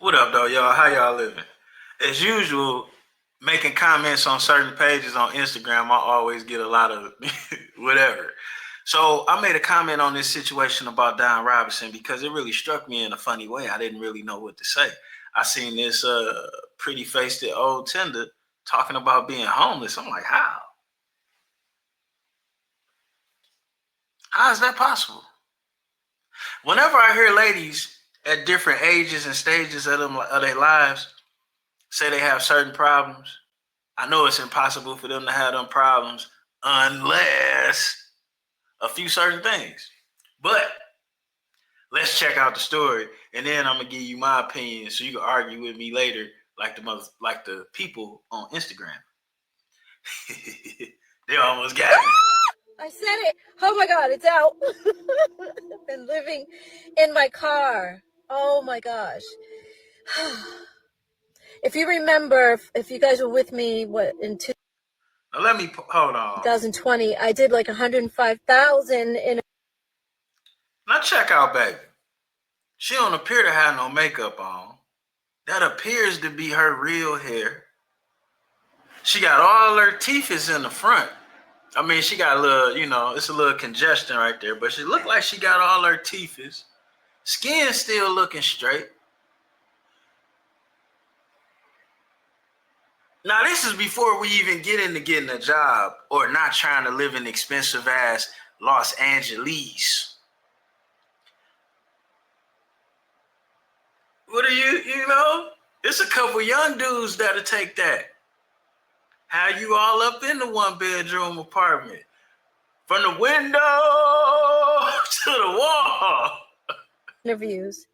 What up, though, y'all? How y'all living? As usual, making comments on certain pages on Instagram, I always get a lot of whatever. So I made a comment on this situation about Don Robinson because it really struck me in a funny way. I didn't really know what to say. I seen this pretty faced old tender talking about being homeless. I'm like, how? How is that possible? Whenever I hear ladies at different ages and stages of their lives say they have certain problems, I know it's impossible for them to have them problems unless a few certain things. But let's check out the story, and then I'm gonna give you my opinion so you can argue with me later, like the people on Instagram. They almost got me. I said it. Oh my God, it's out. I've been living in my car. Oh my gosh. If you remember, if you guys were with me, in Now let me hold on. 2020, I did like 105,000 in. Now check out, baby. She don't appear to have no makeup on. That appears to be her real hair. She got all her teeth is in the front. I mean, she got a little, it's a little congestion right there, but she looked like she got all her teeth is. Skin still looking straight. Now, this is before we even get into getting a job or not trying to live in expensive ass Los Angeles. What are it's a couple young dudes that'll take that. Have you all up in the one bedroom apartment. From the window to the wall. Interviews.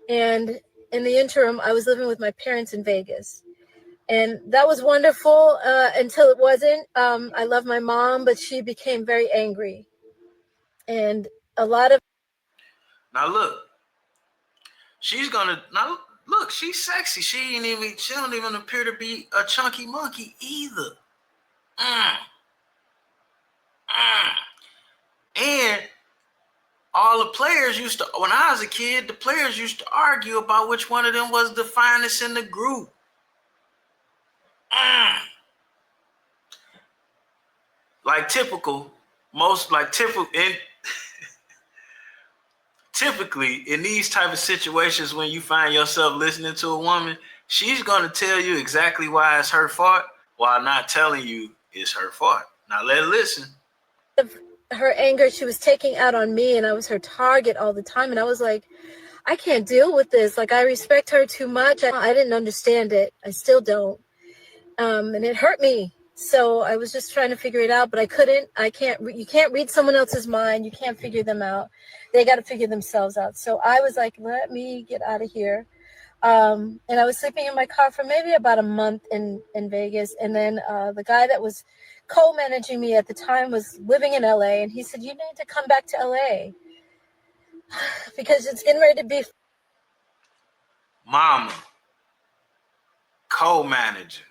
And in the interim, I was living with my parents in Vegas. And that was wonderful until it wasn't. I love my mom, but she became very angry. And a lot of... Now look, she's sexy. She don't even appear to be a chunky monkey either. And all the players when I was a kid, the players used to argue about which one of them was the finest in the group. Typically in these type of situations, when you find yourself listening to a woman, she's going to tell you exactly why it's her fault while not telling you it's her fault. Now let's listen. Her anger, she was taking out on me, and I was her target all the time. And I was like, I can't deal with this. Like, I respect her too much. I didn't understand it. I still don't. And it hurt me. So I was just trying to figure it out, but I couldn't. You can't read someone else's mind. You can't figure them out. They got to figure themselves out. So I was like, let me get out of here. And I was sleeping in my car for maybe about a month in Vegas. And then the guy that was co-managing me at the time was living in LA. And he said, you need to come back to LA because it's getting ready to be... Mama, co-manager.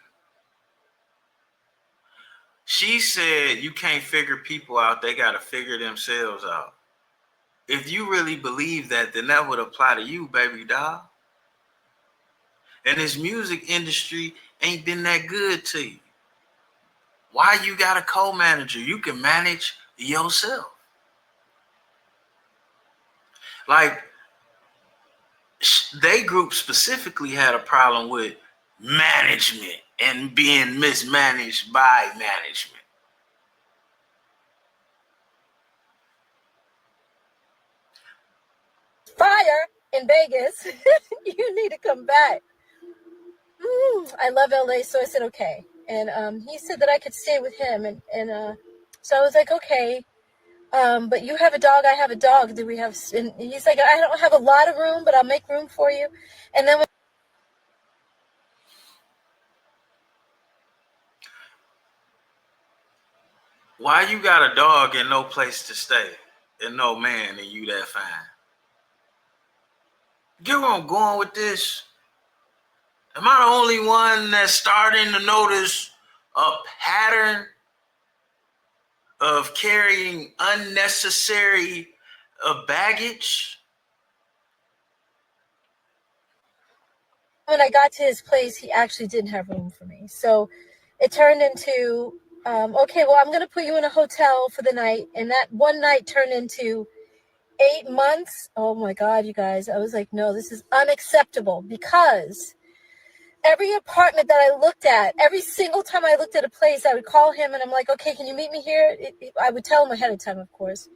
She said you can't figure people out. They got to figure themselves out. If you really believe that, then that would apply to you, baby doll. And this music industry ain't been that good to you. Why you got a co-manager? You can manage yourself. Like, they group specifically had a problem with management and being mismanaged by management. Fire in Vegas. You need to come back. I love LA, so I said okay. And he said that I could stay with him, and so I was like, okay. But you have a dog, I have a dog. Do we have? And he's like, I don't have a lot of room, but I'll make room for you. And then why you got a dog and no place to stay and no man and you that fine? Get where I'm going with this? Am I the only one that's starting to notice a pattern of carrying unnecessary baggage? When I got to his place, he actually didn't have room for me. So it turned into, okay, well, I'm going to put you in a hotel for the night. And that one night turned into 8 months. Oh my God, you guys. I was like, no, this is unacceptable, because every apartment that I looked at, every single time I looked at a place, I would call him and I'm like, okay, can you meet me here? I would tell him ahead of time, of course.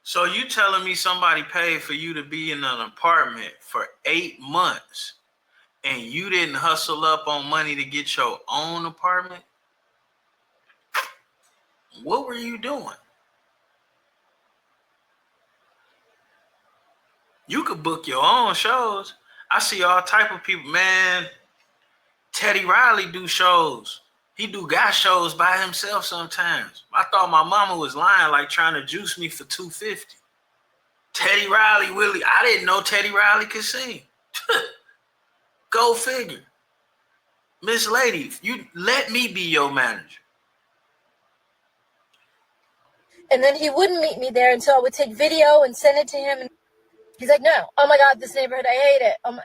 So you telling me somebody paid for you to be in an apartment for 8 months and you didn't hustle up on money to get your own apartment? What were you doing? You could book your own shows. I see all type of people, man. Teddy Riley do shows. He do guy shows by himself sometimes. I thought my mama was lying, like trying to juice me for $250. Teddy Riley, Willie. I didn't know Teddy Riley could sing. Go figure. Miss Lady, you let me be your manager. And then he wouldn't meet me there until I would take video and send it to him. And he's like, no, oh my God, this neighborhood, I hate it. I'm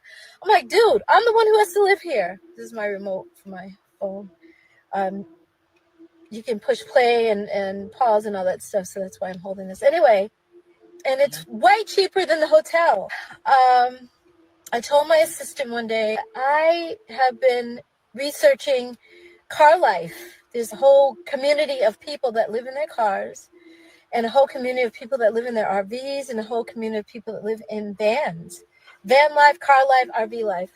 like, dude, I'm the one who has to live here. This is my remote for my phone. You can push play and pause and all that stuff. So that's why I'm holding this. Anyway, and it's way cheaper than the hotel. I told my assistant one day, I have been researching car life. There's a whole community of people that live in their cars, and a whole community of people that live in their RVs, and a whole community of people that live in vans. Van life, car life, RV life.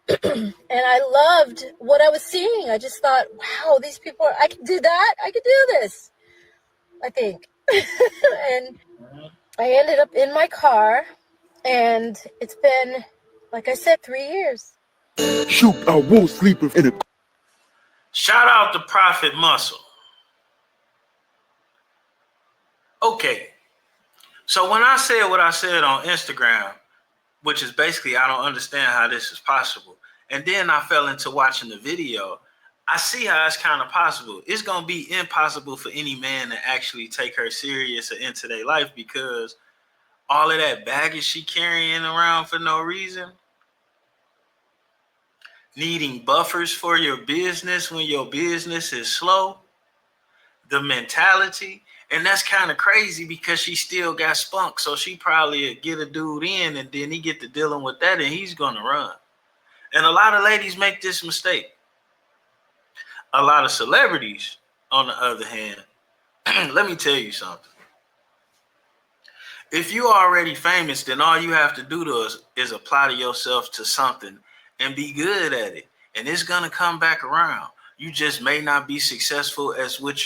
And I loved what I was seeing. I just thought, wow, these people, I can do that. I can do this, I think. And I ended up in my car, and it's been, like I said, 3 years. Shoot, I won't sleep in a... Shout out to Prophet Muscle. Okay. So when I said what I said on Instagram, which is basically I don't understand how this is possible, and then I fell into watching the video, I see how it's kind of possible. It's going to be impossible for any man to actually take her serious or into their life, because all of that baggage she carrying around for no reason, needing buffers for your business when your business is slow, the mentality. And that's kind of crazy, because she still got spunk. So she probably get a dude in, and then he get to dealing with that, and he's going to run. And a lot of ladies make this mistake. A lot of celebrities, on the other hand, let me tell you something. If you are already famous, then all you have to do is apply to yourself to something and be good at it. And it's going to come back around. You just may not be successful as what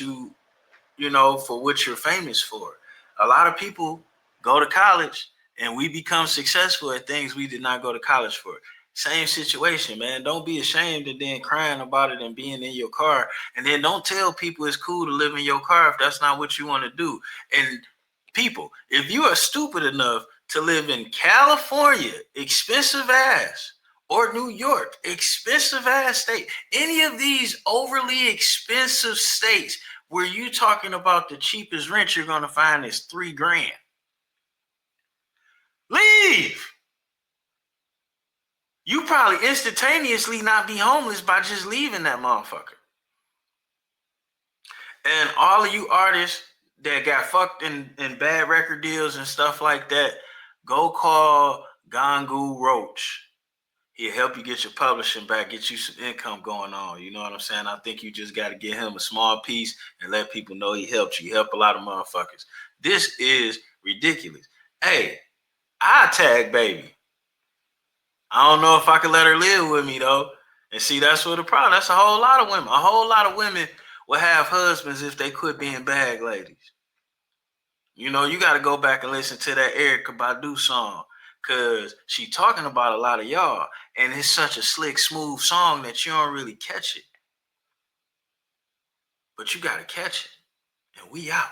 for what you're famous for. A lot of people go to college and we become successful at things we did not go to college for. Same situation, man. Don't be ashamed and then crying about it and being in your car. And then don't tell people it's cool to live in your car if that's not what you want to do. And people, if you are stupid enough to live in California, expensive ass, or New York, expensive ass state, any of these overly expensive states where you talking about the cheapest rent you're going to find is $3,000. Leave. You probably instantaneously not be homeless by just leaving that motherfucker. And all of you artists that got fucked in bad record deals and stuff like that, go call Gangu Roach. He'll help you get your publishing back, get you some income going on. You know what I'm saying? I think you just got to get him a small piece and let people know he helped you. He helped a lot of motherfuckers. This is ridiculous. Hey, I tag baby. I don't know if I could let her live with me, though. And see, that's what the problem. That's a whole lot of women. A whole lot of women will have husbands if they quit being bag ladies. You know, you got to go back and listen to that Erykah Badu song, because she talking about a lot of y'all. And it's such a slick, smooth song that you don't really catch it. But you got to catch it. And we out.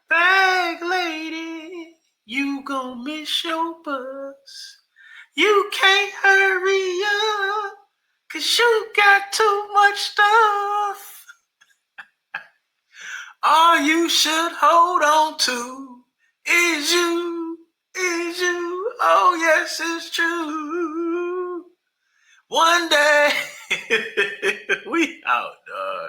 Bag lady, you gon' miss your bus. You can't hurry up, 'cause you got too much stuff. All you should hold on to is you, oh. guess it's true. One day we out, dog.